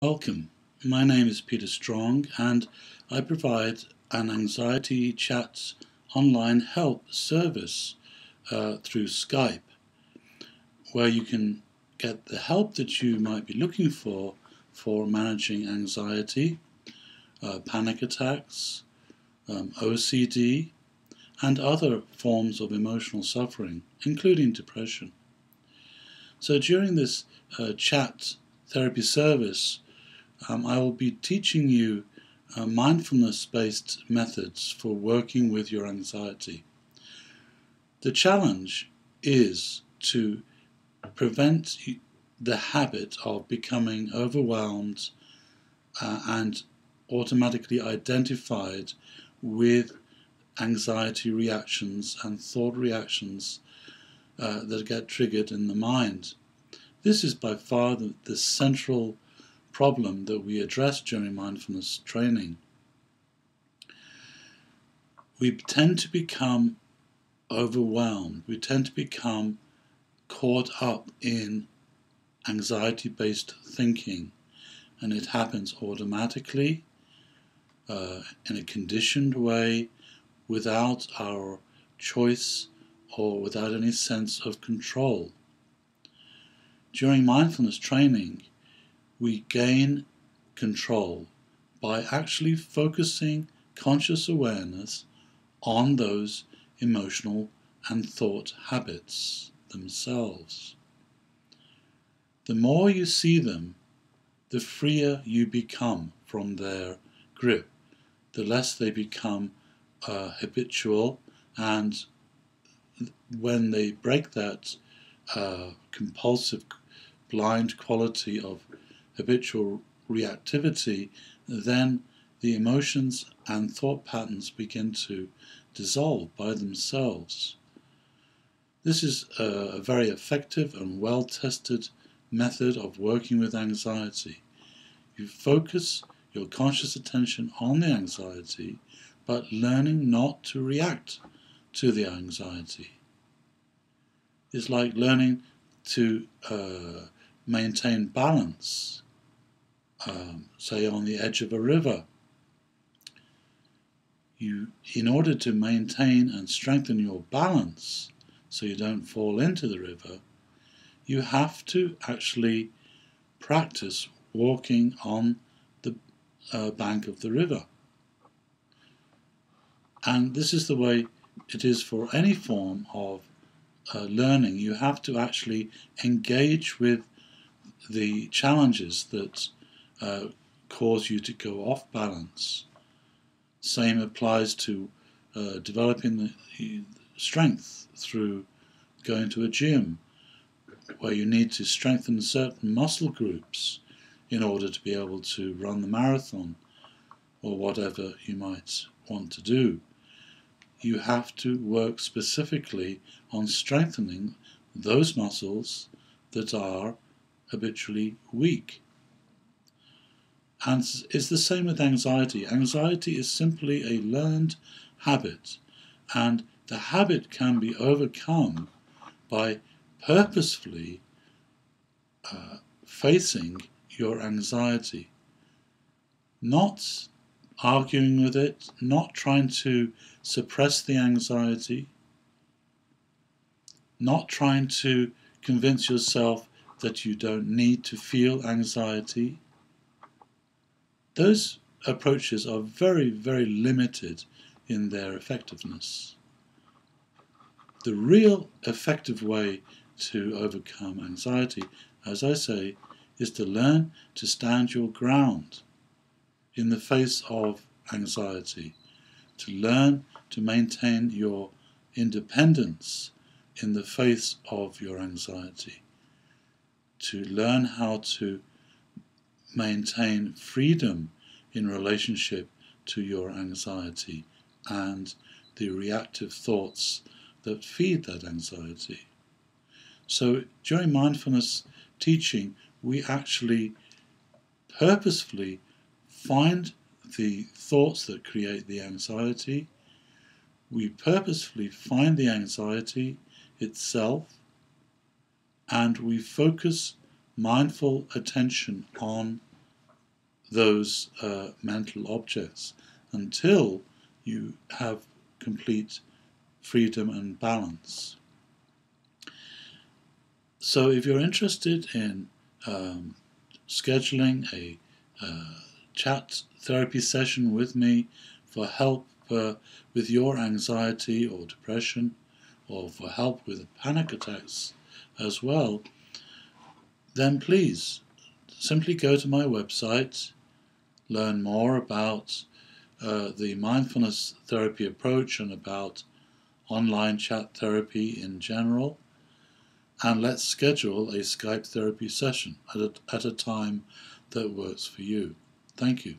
Welcome. My name is Peter Strong and I provide an anxiety chat online help service through Skype, where you can get the help that you might be looking for managing anxiety, panic attacks, OCD, and other forms of emotional suffering, including depression. So during this chat therapy service, I will be teaching you mindfulness-based methods for working with your anxiety. The challenge is to prevent the habit of becoming overwhelmed and automatically identified with anxiety reactions and thought reactions that get triggered in the mind. This is by far the central problem that we address during mindfulness training. We tend to become overwhelmed. We tend to become caught up in anxiety-based thinking, and it happens automatically, in a conditioned way, without our choice or without any sense of control. During mindfulness training, we gain control by actually focusing conscious awareness on those emotional and thought habits themselves. The more you see them, the freer you become from their grip, the less they become habitual, and when they break that compulsive, blind quality of habitual reactivity, then the emotions and thought patterns begin to dissolve by themselves. This is a very effective and well-tested method of working with anxiety. You focus your conscious attention on the anxiety, but learning not to react to the anxiety. It's like learning to maintain balance, say on the edge of a river. In order to maintain and strengthen your balance so you don't fall into the river, you have to actually practice walking on the bank of the river. And this is the way it is for any form of learning. You have to actually engage with the challenges that cause you to go off balance. Same applies to developing the strength through going to a gym, where you need to strengthen certain muscle groups in order to be able to run the marathon or whatever you might want to do. You have to work specifically on strengthening those muscles that are habitually weak. And it's the same with anxiety. Anxiety is simply a learned habit, and the habit can be overcome by purposefully facing your anxiety, not arguing with it, not trying to suppress the anxiety, not trying to convince yourself that you don't need to feel anxiety. Those approaches are very, very limited in their effectiveness. The real effective way to overcome anxiety, as I say, is to learn to stand your ground in the face of anxiety, to learn to maintain your independence in the face of your anxiety, to learn how to maintain freedom in relationship to your anxiety and the reactive thoughts that feed that anxiety. So during mindfulness teaching, we actually purposefully find the thoughts that create the anxiety. We purposefully find the anxiety itself, and we focus mindful attention on those mental objects until you have complete freedom and balance. So if you're interested in scheduling a chat therapy session with me for help with your anxiety or depression, or for help with panic attacks as well, then please simply go to my website, learn more about the mindfulness therapy approach and about online chat therapy in general, and let's schedule a Skype therapy session at a time that works for you. Thank you.